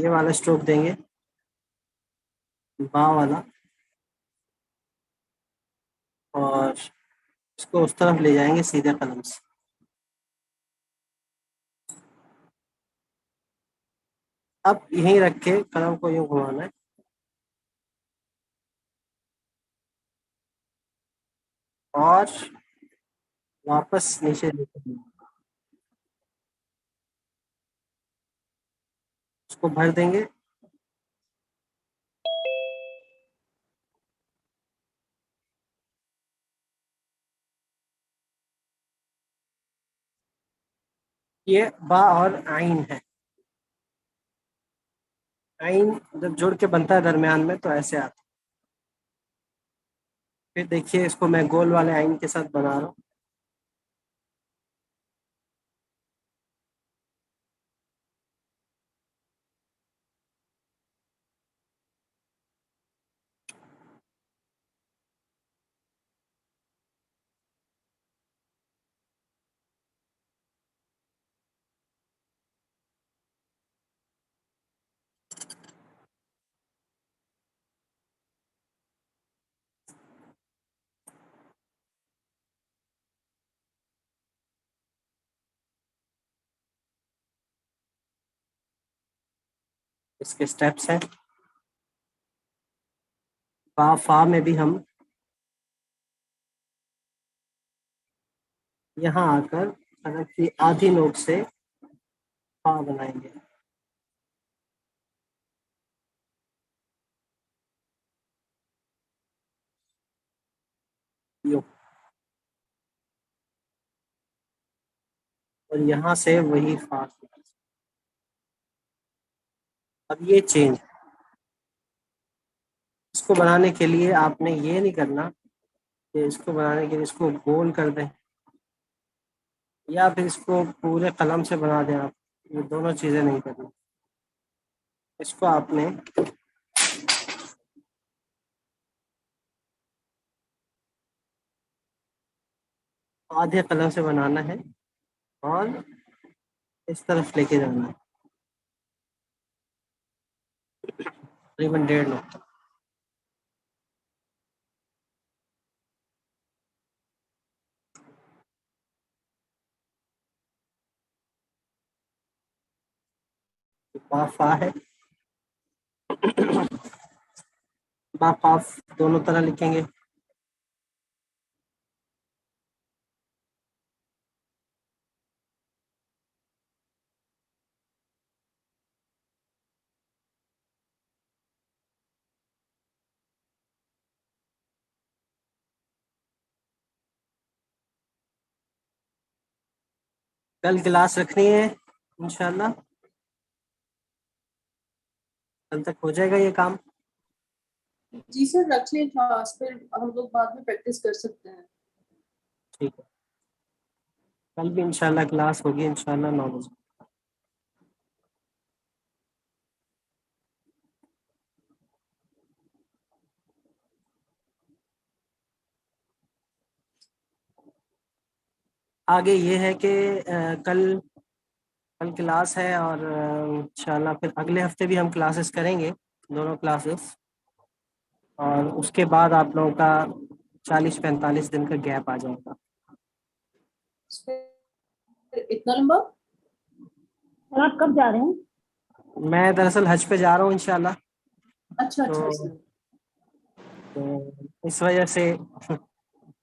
یہ والا اسٹروک دیں گے با والا، اور اس کو اس طرف لے جائیں گے سیدھے قلم سے. اب یہیں رکھ کے قلم کو یوں گھمانا ہے، اور واپس نیچے لے کے اس کو بھر دیں گے. یہ با اور عین ہے. عین جب جڑ کے بنتا ہے درمیان میں تو ایسے آتا ہے. پھر دیکھیے اس کو میں گول والے عین کے ساتھ بنا رہا ہوں. اس کے سٹیپس ہیں. با فا میں بھی ہم یہاں آ کر حرف کی آدھی نوک سے فا بنائیں گے. یوں. اور یہاں سے وہی فا. اب یہ چینج، اس کو بنانے کے لیے آپ نے یہ نہیں کرنا کہ اس کو بنانے کے لیے اس کو گول کر دیں یا پھر اس کو پورے قلم سے بنا دیں. آپ یہ دونوں چیزیں نہیں کرنی. اس کو آپ نے آدھے قلم سے بنانا ہے اور اس طرف لے کے جانا ہے تقریباً 1.5 نقطہ. با فا ہے، با قاف دونوں طرح لکھیں گے. کل کلاس رکھنی ہے انشاءاللہ. کل تک ہو جائے گا یہ کام. جی سر رکھ لیں کلاس، پھر ہم لوگ بعد میں پریکٹس کر سکتے ہیں. ٹھیک ہے، کل بھی انشاءاللہ کلاس ہوگی انشاءاللہ 9 بجے. آگے یہ ہے کہ کل کلاس ہے، اور انشاءاللہ پھر اگلے ہفتے بھی ہم کلاسز کریں گے، دونوں کلاسز. اور اس کے بعد آپ لوگوں کا 40-45 دن کا گیپ آ جائے گا. اتنا لمبا؟ اور آپ کب جا رہے ہیں؟ میں دراصل حج پہ جا رہا ہوں انشاءاللہ. اچھا اچھا. تو اس وجہ سے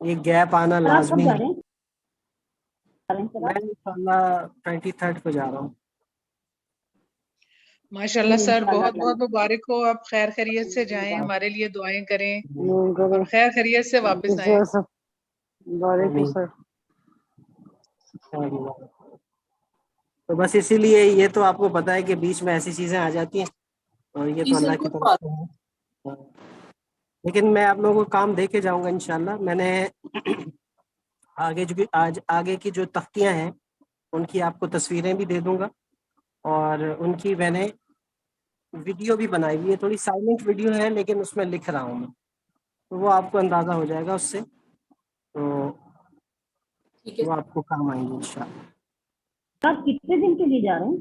یہ گیپ آنا سر آپ کب لازمی جا ہے. رہے ہیں؟ میں انشاءاللہ 23 کو جا رہا ہوں. ماشاءاللہ سر بہت بہت مبارک ہو. آپ خیر خیریت سے جائیں، ہمارے لیے دعائیں کریں اور خیر خیریت سے واپس آئیں. وعلیکم سر. تو بس اسی لیے یہ تو آپ کو پتا ہے کہ بیچ میں ایسی چیزیں آ جاتی ہیں، اور یہ تو اللہ کی طرف سے ہے. لیکن میں آپ لوگوں کو کام دے کے جاؤں گا انشاءاللہ. میں نے آگے کی جو تختیاں ہیں ان کی آپ کو تصویریں بھی دے دوں گا، اور ان کی میں نے ویڈیو بھی بنائی ہوئی ہے. تھوڑی سائلنٹ ویڈیو ہے لیکن اس میں لکھ رہا ہوں میں، تو وہ آپ کو اندازہ ہو جائے گا اس سے، تو وہ آپ کو کام آئیں گے انشاءاللہ. آپ کتنے دن کے لیے جا رہے ہیں؟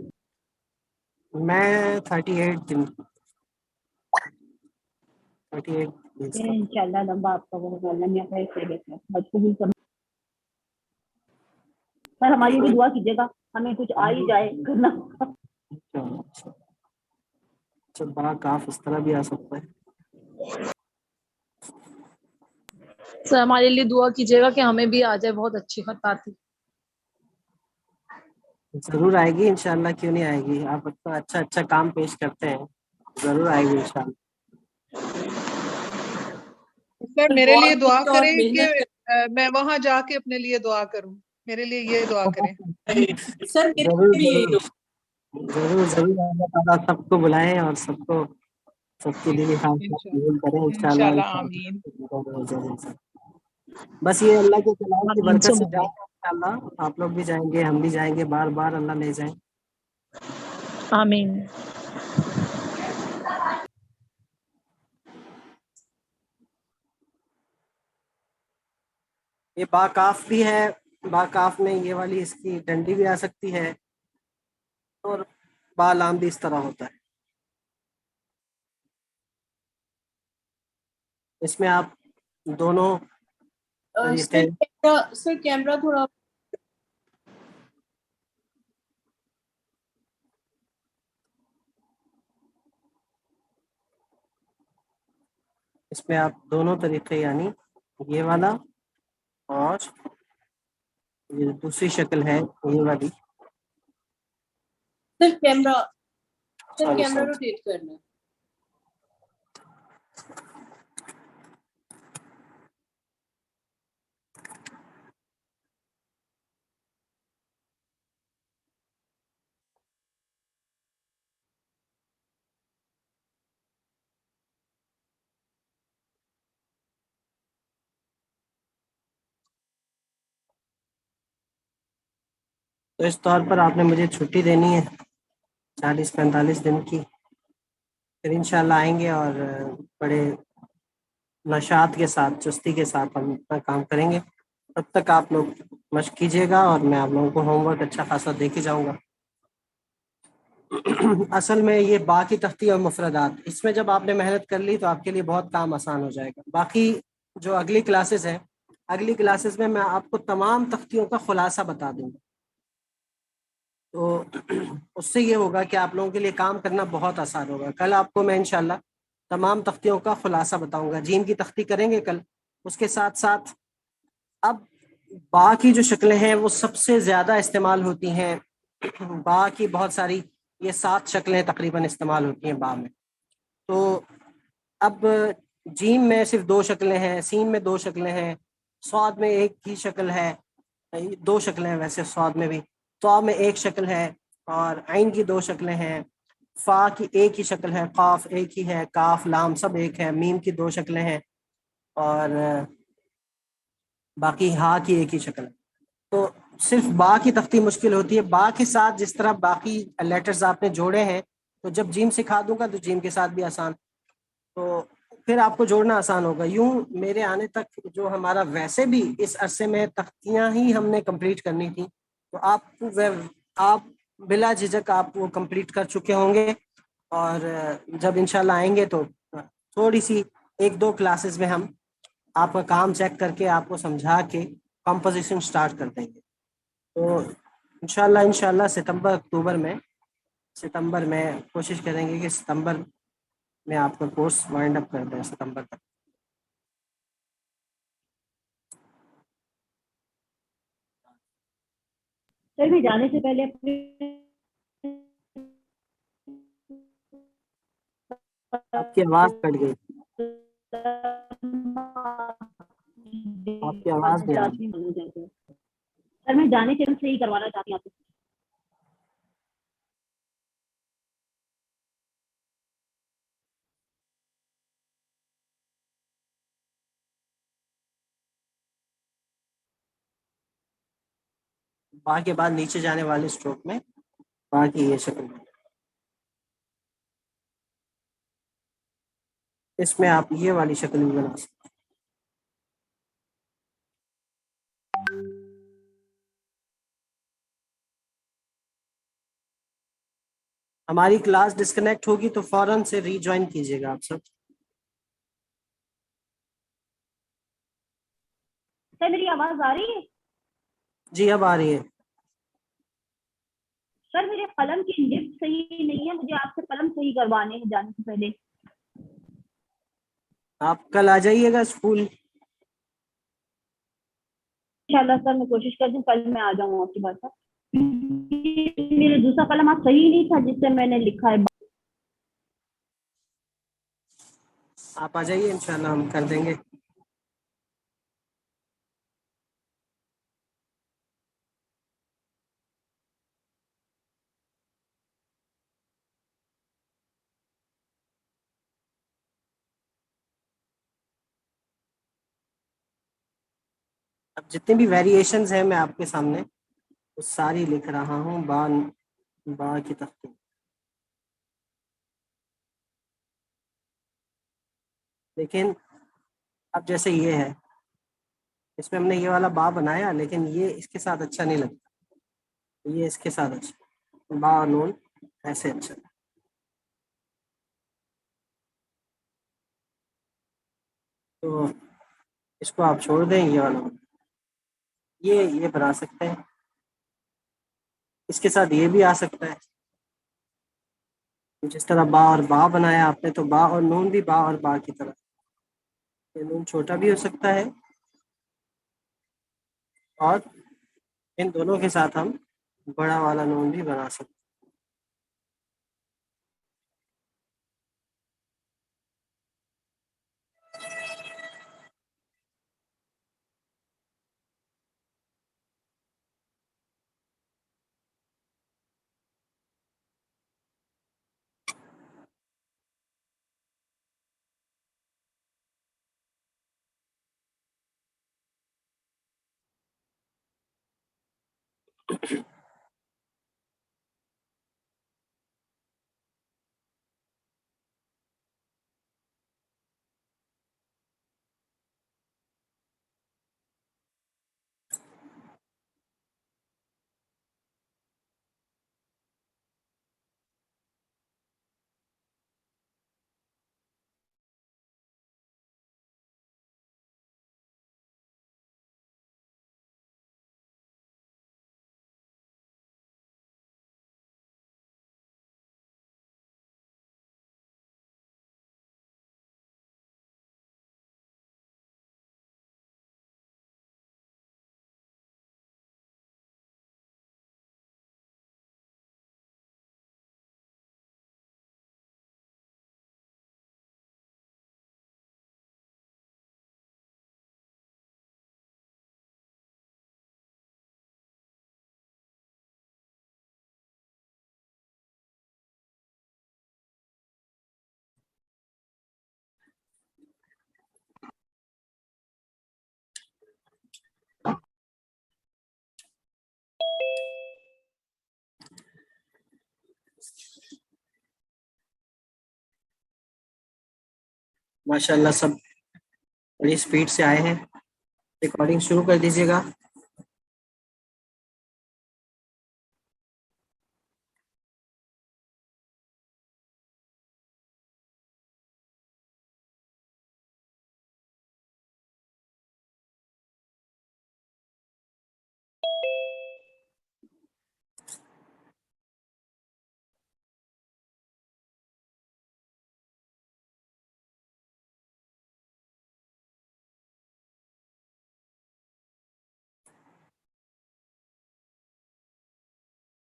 میں 38 دن 38 days کا. انشاءاللہ لمبا آپ کا وہ اللہ میاں خیر سے دیکھیں قبول کرنا. سر ہماری بھی دعا کیجیے گا ہمیں کچھ آ ہی جائے کرنا. اچھا با کاف اس طرح بھی آ سکتا ہے. سر ہمارے لیے دعا کیجیے گا کہ ہمیں بھی آ جائے بہت اچھی خط آتی. ضرور آئے گی انشاءاللہ، کیوں نہیں آئے گی. آپ اتنا اچھا کام پیش کرتے ہیں، ضرور آئے گی انشاءاللہ. سر میرے لیے دعا اور کریں کہ محنت میں وہاں جا کے اپنے لیے دعا کروں. میرے لیے یہ دعا کریں. سر میرے ضرور بھی یہی ضرور ضرور ضرور اللہ تعالیٰ سب کو بلائیں اور سب کے لیے قبول کریں انشاءاللہ انشاءاللہ. آمین. ضرور. بس یہ اللہ کے کلام کی آمین برکت سے ثم جائیں آمین. گے انشاءاللہ. آپ لوگ بھی جائیں گے، ہم بھی جائیں گے، بار بار اللہ لے جائیں. آمین. یہ باکاف بھی ہے. باکاف میں یہ والی اس کی ڈنڈی بھی آ سکتی ہے اور بالام بھی اس طرح ہوتا ہے. اس میں آپ دونوں طریقے سر کیمرہ تھوڑا اس میں آپ دونوں طریقے یعنی یہ والا اور یہ دوسری شکل ہے یہ والی. سر کیمرہ سوری روٹیٹ کرنا ہے. تو اس طور پر آپ نے مجھے چھٹی دینی ہے 40-45 دن کی. پھر انشاءاللہ آئیں گے اور بڑے نشاط کے ساتھ، چستی کے ساتھ ہم اپنا کام کریں گے. تب تک آپ لوگ مشق کیجیے گا اور میں آپ لوگوں کو ہوم ورک اچھا خاصا دے کے جاؤں گا. اصل میں یہ با کی تختی اور مفردات، اس میں جب آپ نے محنت کر لی تو آپ کے لیے بہت کام آسان ہو جائے گا. باقی جو اگلی کلاسز ہیں، اگلی کلاسز میں آپ کو تمام تختیوں کا خلاصہ بتا دوں گا. تو اس سے یہ ہوگا کہ آپ لوگوں کے لیے کام کرنا بہت آسان ہوگا. کل آپ کو میں انشاءاللہ تمام تختیوں کا خلاصہ بتاؤں گا. جیم کی تختی کریں گے کل. اس کے ساتھ ساتھ اب با کی جو شکلیں ہیں وہ سب سے زیادہ استعمال ہوتی ہیں. با کی بہت ساری، یہ 7 شکلیں تقریباً استعمال ہوتی ہیں با میں. تو اب جیم میں صرف 2 شکلیں ہیں، سین میں 2 شکلیں ہیں، صاد میں ایک ہی شکل ہے. 2 شکلیں ہیں ویسے صاد میں بھی. طا میں 1 شکل ہے اور عین کی 2 شکلیں ہیں. فا کی ایک ہی شکل ہے، قاف ایک ہی ہے، کاف لام سب ایک ہے. میم کی 2 شکلیں ہیں اور باقی ہا کی ایک ہی شکل ہے. تو صرف با کی تختی مشکل ہوتی ہے. با کے ساتھ جس طرح باقی لیٹرز آپ نے جوڑے ہیں، تو جب جیم سکھا دوں گا تو جیم کے ساتھ بھی آسان. تو پھر آپ کو جوڑنا آسان ہوگا. یوں میرے آنے تک جو ہمارا ویسے بھی اس عرصے میں تختیاں ہی ہم نے کمپلیٹ کرنی تھی، تو آپ بلا جھجک آپ وہ کمپلیٹ کر چکے ہوں گے. اور جب انشاءاللہ آئیں گے تو تھوڑی سی 1-2 کلاسز میں ہم آپ کا کام چیک کر کے آپ کو سمجھا کے کمپوزیشن سٹارٹ کر دیں گے. تو انشاءاللہ ستمبر میں کوشش کریں گے کہ ستمبر میں آپ کا کورس وائنڈ اپ کر دیں. ستمبر تک سر میں جانے سے پہلے اپنے آپ کی آواز کٹ گئی. آپ کی آواز نہیں آ رہی. سر میں جانے سے ہی کروانا چاہتی ہوں آپ سے. با کے بعد نیچے جانے والے اسٹروک میں با کی یہ شکل ہے. اس میں آپ یہ والی شکل بھی بنا سکتے. ہماری کلاس ڈسکنیکٹ ہوگی تو فوراً سے ری جوائن کیجیے گا آپ سب. سر میری آواز آ رہی ہے؟ جی اب آ رہی ہے. سر میرے قلم کی نب صحیح نہیں ہے، مجھے آپ سے قلم صحیح کروانے ہیں جانے سے پہلے. آپ کل آ جائیے گا اسکول. انشاءاللہ سر میں کوشش کرتی ہوں کل میں آ جاؤں آپ کی بات پر. میرا دوسرا قلم آپ صحیح نہیں تھا جس سے میں نے لکھا ہے. آپ آ جائیے انشاءاللہ ہم کر دیں گے. اب جتنی بھی ویریشنز ہیں میں آپ کے سامنے وہ ساری لکھ رہا ہوں با کی تختی. لیکن اب جیسے یہ ہے اس میں ہم نے یہ والا با بنایا لیکن یہ اس کے ساتھ اچھا نہیں لگتا. یہ اس کے ساتھ اچھا با اور نون ایسے اچھا. تو اس کو آپ چھوڑ دیں. یہ والا یہ بنا سکتے ہیں. اس کے ساتھ یہ بھی آ سکتا ہے. جس طرح با اور با بنایا آپ نے تو با اور نون بھی با اور با کی طرح. یہ نون چھوٹا بھی ہو سکتا ہے اور ان دونوں کے ساتھ ہم بڑا والا نون بھی بنا سکتے ہیں. ماشاء اللہ سب بڑی اسپیڈ سے آئے ہیں. ریکارڈنگ شروع کر دیجیے گا.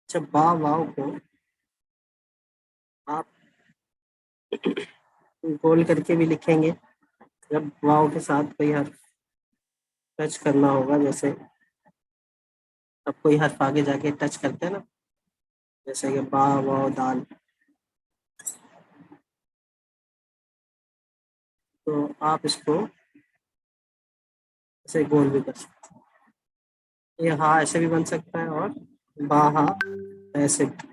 جب با واو کو آپ گول کر کے بھی لکھیں گے. جب واو کے ساتھ کوئی حرف ٹچ کرنا ہوگا جیسے اب کوئی حرف آگے جا کے ٹچ کرتے ہیں نا جیسے کہ با واو دال تو آپ اس کو ایسے گول بھی کر سکتے ہیں. یہ ہاں ایسے بھی بن سکتا ہے اور با ہا ایسے بھی.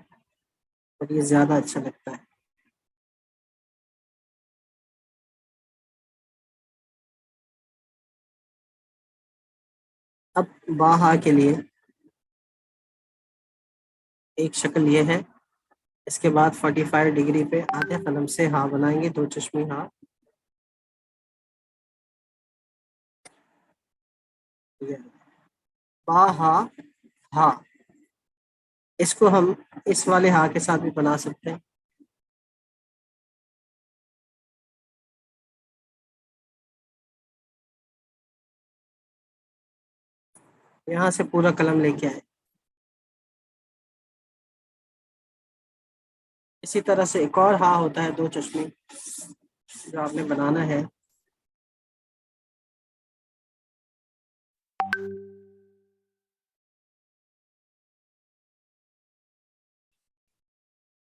اور یہ زیادہ اچھا لگتا ہے. اب با ہا کے لیے ایک شکل یہ ہے اس کے بعد 45 ڈگری پہ آدھے قلم سے ہاں بنائیں گے، دو چشمی ہاں. با ہا ہا، اس کو ہم اس والے ہا کے ساتھ بھی بنا سکتے ہیں. یہاں سے پورا قلم لے کے آئے. اسی طرح سے ایک اور ہا ہوتا ہے دو چشمی جو آپ نے بنانا ہے.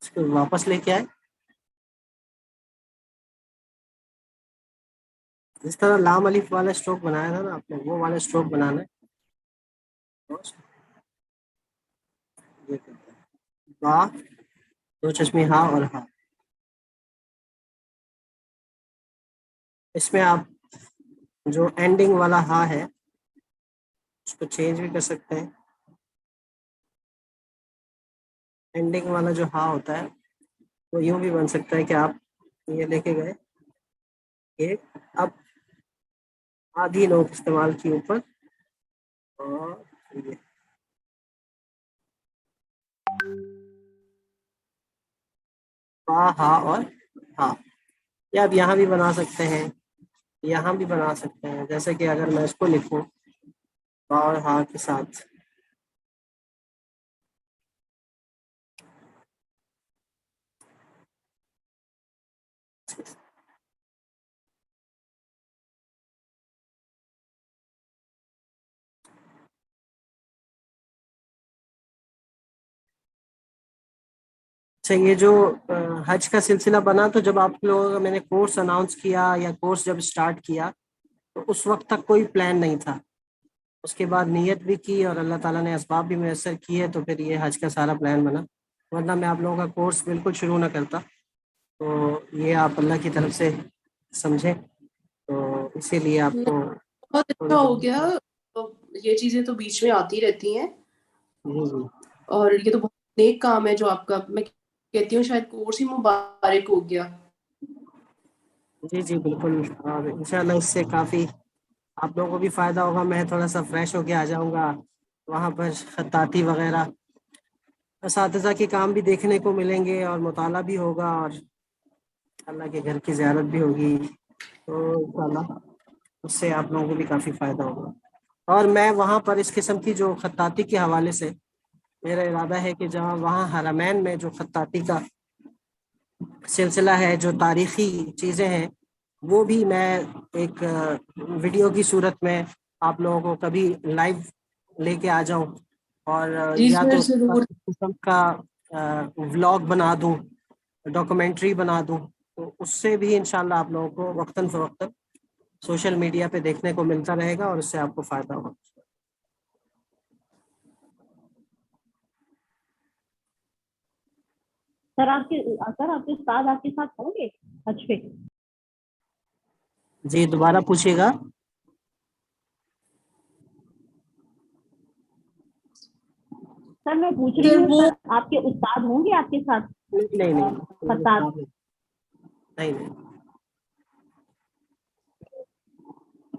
اس کو واپس لے کے آئے. جس طرح لام الف والا اسٹروک بنایا تھا نا آپ نے، وہ والا اسٹروک بنانا ہے. یہ کرتے ہیں. با، دو چشمی ہاں اور ہاں. اس میں آپ جو اینڈنگ والا ہاں ہے اس کو چینج بھی کر سکتے ہیں. اینڈنگ والا جو ہاں ہوتا ہے وہ یوں بھی بن سکتا ہے کہ آپ یہ لے کے گئے، یہ اب آدھی نوک استعمال کی اوپر، اور یہ ہاں اور ہاں. یا آپ یہاں بھی بنا سکتے ہیں، یہاں بھی بنا سکتے ہیں. جیسے کہ اگر میں اس کو لکھوں با اور ہاں کے ساتھ، اچھا یہ جو حج کا سلسلہ بنا تو جب آپ لوگوں کا میں نے کورس اناؤنس کیا یا کورس جب اسٹارٹ کیا تو اس وقت تک کوئی پلان نہیں تھا. اس کے بعد نیت بھی کی اور اللہ تعالیٰ نے اسباب بھی میسر کیے تو پھر یہ حج کا سارا پلان بنا، ورنہ میں آپ لوگوں کا کورس بالکل شروع نہ کرتا. تو یہ آپ اللہ کی طرف سے سمجھیں، تو اسی لیے آپ کو بہت اچھا ہو گیا. یہ چیزیں تو بیچ میں آتی رہتی ہیں، جی اور یہ تو بہت نیک کام ہے جو آپ کا، میں کہتی ہوں شاید کورس ہی مبارک ہو گیا. جی جی بالکل. اور انشاءاللہ اس سے کافی آپ لوگوں کو بھی فائدہ ہوگا. میں تھوڑا سا فریش ہو کے آ جاؤں گا وہاں پر، خطاطی وغیرہ اساتذہ کے کام بھی دیکھنے کو ملیں گے اور مطالعہ بھی ہوگا اور اللہ کے گھر کی زیارت بھی ہوگی. تو انشاءاللہ اس سے آپ لوگوں کو بھی کافی فائدہ ہوگا. اور میں وہاں پر اس قسم کی جو خطاطی کے حوالے سے میرا ارادہ ہے کہ جہاں وہاں حرمین میں جو خطاطی کا سلسلہ ہے، جو تاریخی چیزیں ہیں، وہ بھی میں ایک ویڈیو کی صورت میں آپ لوگوں کو کبھی لائیو لے کے آ جاؤں، اور جی یا تو سر ضرور. قسم کا ولاگ بنا دوں، ڈاکومنٹری بنا دوں، تو اس سے بھی انشاءاللہ آپ لوگوں کو وقتاً فوقتاً سوشل میڈیا پہ دیکھنے کو ملتا رہے گا اور اس سے آپ کو فائدہ ہوگا. سر آپ کے استاد آپ کے ساتھ ہوں گے حج پہ؟ جی دوبارہ پوچھیے گا. سر میں پوچھ رہی سر ہوں، وہ سر آپ کے استاد ہوں گے آپ کے ساتھ نہیں نہیں خطاط؟ نہیں،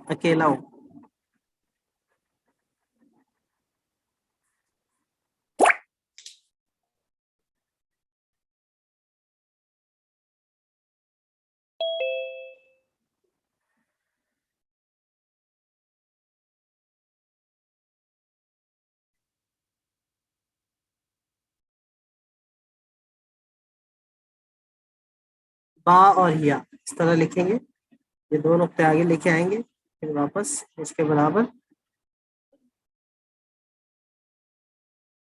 اکیلا ہوں. با اور یا اس طرح لکھیں گے، یہ دو نقطے آگے لکھے آئیں گے، پھر واپس اس کے برابر.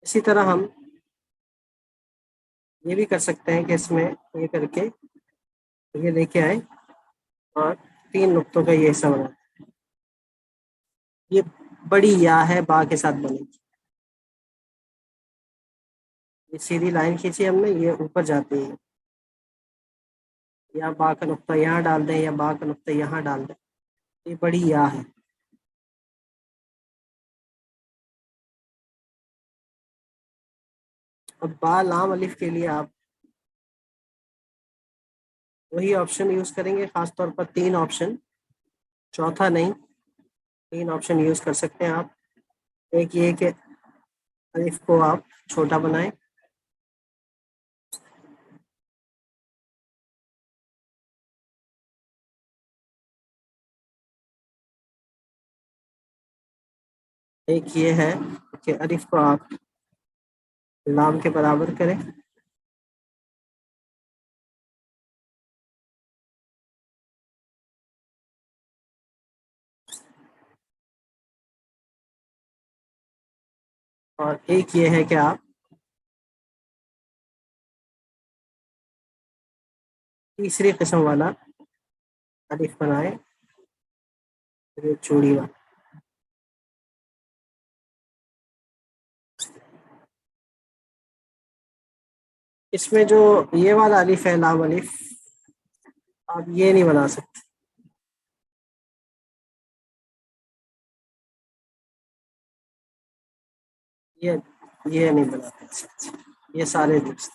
اسی طرح ہم یہ بھی کر سکتے ہیں کہ اس میں یہ کر کے یہ لے کے آئے اور تین نقطوں کا یہ حصہ بنا. یہ بڑی یا ہے، با کے ساتھ بنے گی. یہ سیدھی لائن کھینچی ہم نے، یہ اوپر جاتی ہے. یا با کا نقطہ یہاں ڈال دیں یا با کا نقطہ یہاں ڈال دیں. یہ بڑی یا ہے. اب با لام الف کے لیے آپ وہی آپشن یوز کریں گے، خاص طور پر 3 آپشن، چوتھا نہیں، 3 آپشن یوز کر سکتے ہیں آپ. ایک یہ کہ الف کو آپ چھوٹا بنائیں، ایک یہ ہے کہ الف کو آپ لام کے برابر کریں، اور ایک یہ ہے کہ آپ تیسری قسم والا الف بنائیں، یہ چوڑی والا. اس میں جو یہ والا الف ہے لام الف، آپ یہ نہیں بنا سکتے، یہ نہیں بنا سکتے، یہ سارے درست.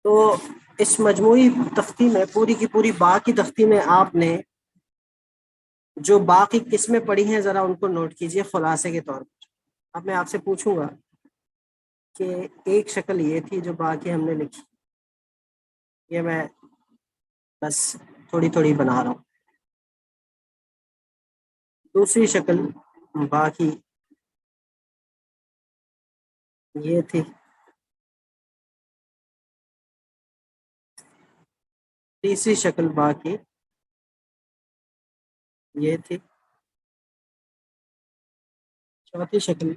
تو اس مجموعی تختی میں، پوری کی پوری با کی تختی میں آپ نے جو باقی قسمیں پڑھی ہیں ذرا ان کو نوٹ کیجئے خلاصے کے طور پر. اب میں آپ سے پوچھوں گا کہ ایک شکل یہ تھی جو باقی ہم نے لکھی، یہ میں بس تھوڑی تھوڑی بنا رہا ہوں. دوسری شکل باقی یہ تھی، تیسری شکل باقی یہ تھی، چوتھی شکل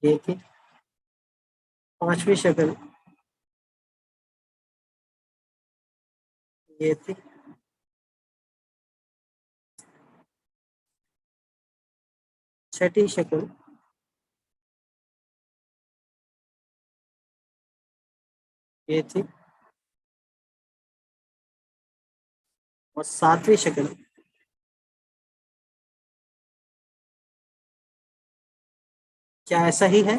یہ تھی، پانچویں شکل یہ تھی، چھٹی شکل یہ تھی، اور ساتویں شکل کیا ایسا ہی ہے؟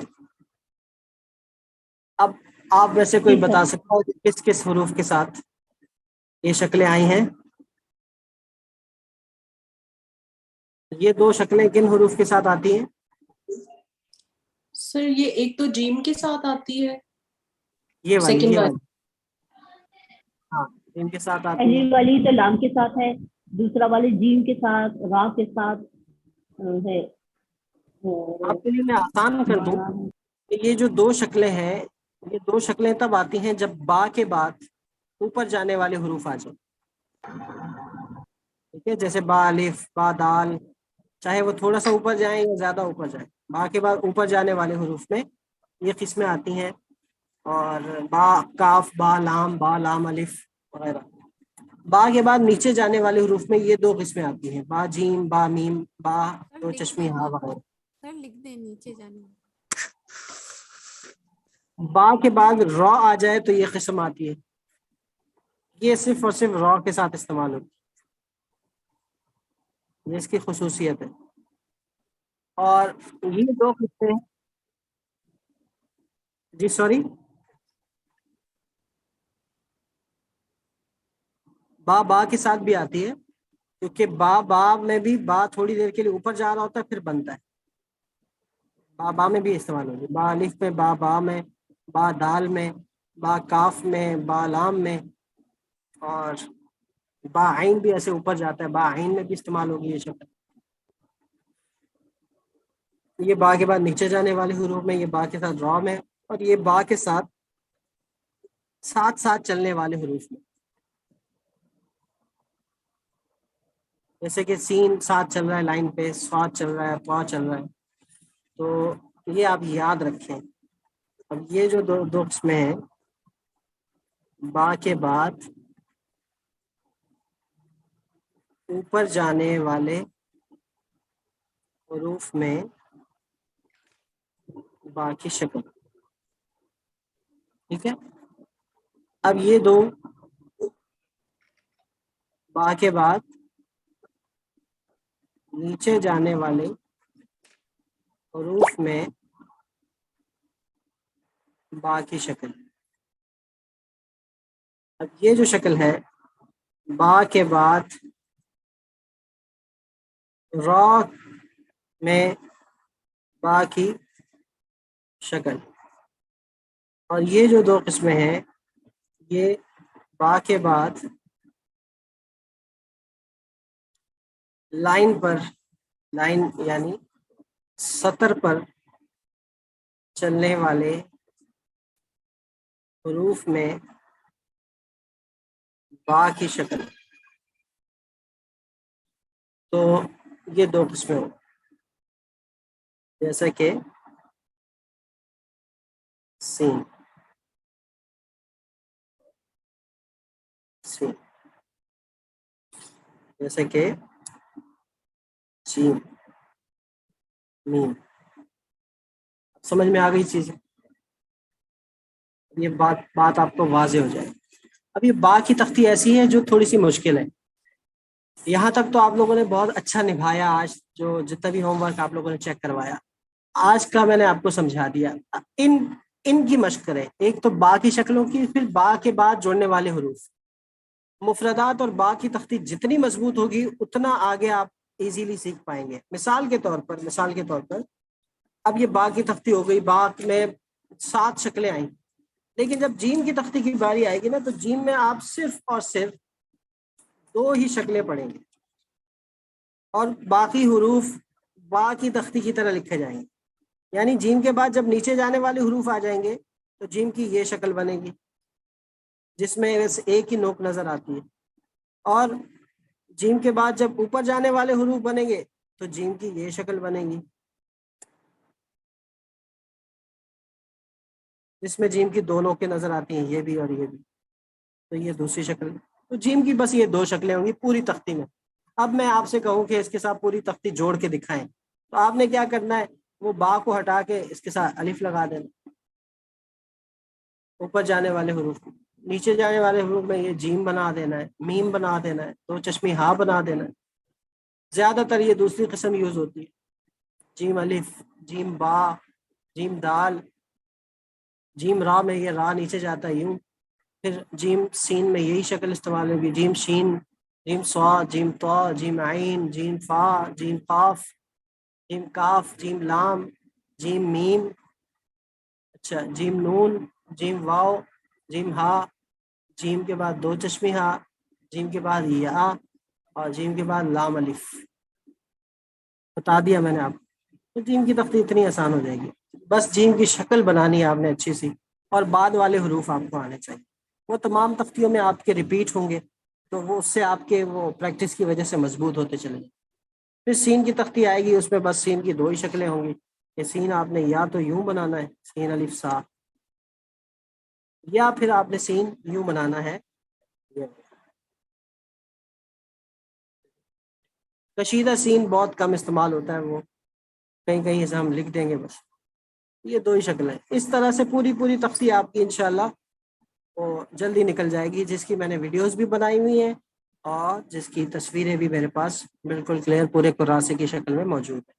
اب آپ میں سے کوئی بتا سکتا ہے کہ کس کس حروف کے ساتھ یہ شکلیں آئی ہیں؟ یہ 2 شکلیں کن حروف کے ساتھ آتی ہیں؟ سر یہ ایک تو جیم کے ساتھ آتی ہے، یہ والی، سیکنڈ یہ والی. والی، ہاں ان کے ساتھ آتی ہے. پہلی والی تو لام کے ساتھ ہے، دوسرا والی جیم کے ساتھ، را کے ساتھ ہے. آپ کے لیے میں آسان کر دوں کہ یہ جو 2 شکلیں ہیں، یہ 2 شکلیں تب آتی ہیں جب با کے بعد اوپر جانے والے حروف آ جائیں. ٹھیک ہے، جیسے با الف، با دال، چاہے وہ تھوڑا سا اوپر جائیں یا زیادہ اوپر جائیں، با کے بعد اوپر جانے والے حروف میں یہ قسمیں آتی ہیں. اور با کاف، با لام الف وغیرہ. با کے بعد نیچے جانے والے حروف میں یہ 2 قسمیں آتی ہیں، با جیم، با میم، با دو چشمی ہا وغیرہ. سر لکھ دیں نیچے جانے. با کے بعد را آ جائے تو یہ قسم آتی ہے، یہ صرف اور صرف را کے ساتھ استعمال ہوتی ہے، یہ اس کی خصوصیت ہے. اور یہ 2 قسمیں، جی سوری، با کے ساتھ بھی آتی ہے، کیونکہ با میں بھی با تھوڑی دیر کے لیے اوپر جا رہا ہوتا ہے پھر بنتا ہے. با میں بھی استعمال ہوگی، با الف میں، با میں، با دال میں، با کاف میں، با لام میں، اور با عین بھی ایسے اوپر جاتا ہے، با عین میں بھی استعمال ہوگی یہ شکل. یہ با کے بعد نیچے جانے والے حروف میں، یہ با کے ساتھ را میں، اور یہ با کے ساتھ ساتھ چلنے والے حروف میں، جیسے کہ سین ساتھ چل رہا ہے لائن پہ، صاد چل رہا ہے، طا چل رہا ہے. تو یہ آپ یاد رکھیں. اب یہ جو دو قسمیں ہیں، با کے بعد اوپر جانے والے حروف میں با کی شکل، ٹھیک ہے. اب یہ 2 با کے بعد نیچے جانے والے حروف میں با کی شکل. اب یہ جو شکل ہے با کے بعد را میں با کی شکل, اور یہ جو دو قسمیں ہیں یہ با کے بعد لائن پر, لائن یعنی سطر پر چلنے والے حروف میں با کی شکل. تو یہ دو قسمیں ہوں, جیسا کہ سین, سین, جیسے کہ جیم, میم. سمجھ میں آ گئی چیزیں؟ یہ بات آپ کو واضح ہو جائے. اب یہ با کی تختی ایسی ہے جو تھوڑی سی مشکل ہے. یہاں تک تو آپ لوگوں نے بہت اچھا نبھایا. آج جو جتنا بھی ہوم ورک آپ لوگوں نے چیک کروایا, آج کا میں نے آپ کو سمجھا دیا. ان کی مشق کریں. ایک تو با کی شکلوں کی, پھر با کے بعد جوڑنے والے حروف. مفردات اور با کی تختی جتنی مضبوط ہوگی اتنا آگے آپ ایزیلی سیکھ پائیں گے. مثال کے طور پر اب یہ با کی تختی ہو گئی, با میں 7 شکلیں آئیں, لیکن جب جیم کی تختی کی باری آئے گی نا, تو جیم میں آپ صرف اور صرف 2 ہی شکلیں پڑھیں گے, اور باقی حروف با کی تختی کی طرح لکھے جائیں گے. یعنی جیم کے بعد جب نیچے جانے والے حروف آ جائیں گے تو جیم کی یہ شکل بنے گی جس میں ایک ہی نوک نظر آتی ہے, اور جیم کے بعد جب اوپر جانے والے حروف بنیں گے تو جیم کی یہ شکل بنے گی جس میں جیم کی 2 نوکیں نظر آتی ہیں, یہ بھی اور یہ بھی. تو یہ دوسری شکل. تو جیم کی بس یہ 2 شکلیں ہوں گی پوری تختی میں. اب میں آپ سے کہوں کہ اس کے ساتھ پوری تختی جوڑ کے دکھائیں, تو آپ نے کیا کرنا ہے, وہ با کو ہٹا کے اس کے ساتھ الف لگا دینا. اوپر جانے والے حروف, نیچے جانے والے حروف میں یہ جیم بنا دینا ہے, میم بنا دینا ہے, 2 چشمی ہا بنا دینا ہے. زیادہ تر یہ دوسری قسم یوز ہوتی ہے, جیم الف, جیم با, جیم دال. جیم را میں یہ را نیچے جاتا ہے یوں. پھر جیم سین میں یہی شکل استعمال ہوگی, جیم شین, جیم صا, جیم طا, جیم عین, جیم فا, جیم قاف, جیم کاف, جیم لام, جیم میم, اچھا جیم نون, جیم واو, جیم ہا, جیم کے بعد 2 چشمی ہا, جیم کے بعد یا, اور جیم کے بعد لام الف. بتا دیا میں نے آپ کو. تو جیم کی تختی اتنی آسان ہو جائے گی. بس جیم کی شکل بنانی ہے آپ نے اچھی سی, اور بعد والے حروف آپ کو آنے چاہیے. وہ تمام تختیوں میں آپ کے ریپیٹ ہوں گے, تو وہ اس سے آپ کے وہ پریکٹس کی وجہ سے مضبوط ہوتے چلیں گے. پھر سین کی تختی آئے گی, اس میں بس سین کی 2 ہی شکلیں ہوں گی. کہ سین آپ نے یا تو یوں بنانا ہے, سین الف سا, یا پھر آپ نے سین یوں بنانا ہے. کشیدہ سین بہت کم استعمال ہوتا ہے, وہ کہیں کہیں سے ہم لکھ دیں گے بس. یہ 2 ہی شکل ہے. اس طرح سے پوری تختی آپ کی انشاءاللہ وہ جلدی نکل جائے گی, جس کی میں نے ویڈیوز بھی بنائی ہوئی ہیں اور جس کی تصویریں بھی میرے پاس بالکل کلیئر پورے کراسے کی شکل میں موجود ہے.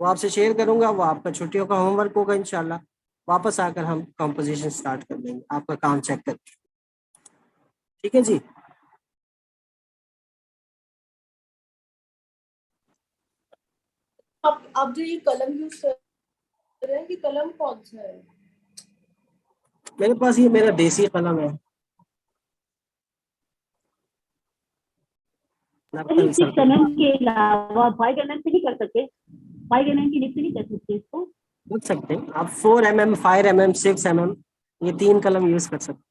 وہ آپ سے شیئر کروں گا. وہ آپ کا چھٹیوں کا ہوم ورک ہوگا انشاءاللہ. واپس آ کر ہم کمپوزیشن سٹارٹ کر دیں گے آپ کا کام چیک کر کے. ٹھیک ہے جی. آپ جو یہ قلم یوز کر رہے ہیں, کہ قلم کون سا ہے؟ میرے پاس یہ میرا دیسی قلم ہے. قلم کے علاوہ 5 mm سے نہیں کر سکتے, 5 mm کی نیچے نہیں کر سکتے اس کو. لکھ سکتے ہیں آپ 4 mm, 5 mm, 6 mm, یہ 3 قلم یوز کر سکتے.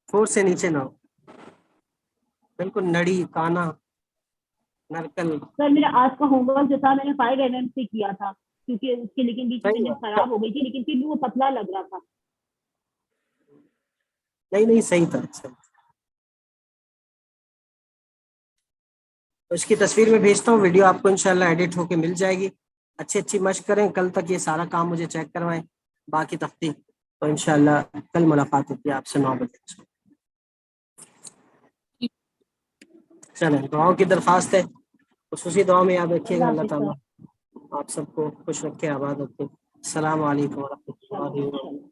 4 سے نیچے نہ ہو, بالکل نڑی, کانا, نرکل. سر میرا آج کا ہوم ورک جو تھا میں نے 5 mm سے کیا تھا, کیونکہ اس کے لیکن بیچ میں جب خراب ہو گئی تھی, لیکن پھر بھی وہ پتلا لگ رہا تھا. نہیں صحیح تھا. اس کی تصویر میں بھیجتا ہوں, ویڈیو آپ کو انشاءاللہ ایڈٹ ہو کے مل جائے گی. اچھی مشق کریں, کل تک یہ سارا کام مجھے چیک کروائیں باقی تختی, تو انشاءاللہ کل ملاقات ہوتی ہے آپ سے 9 بجے. چلیں, دعاؤں کی درخواست ہے, خصوصی دعا میں یاد رکھیے گا. اللہ تعالیٰ آپ سب کو خوش رکھے, آباد رکھے. السلام علیکم ورحمۃ اللہ وبرکاتہ.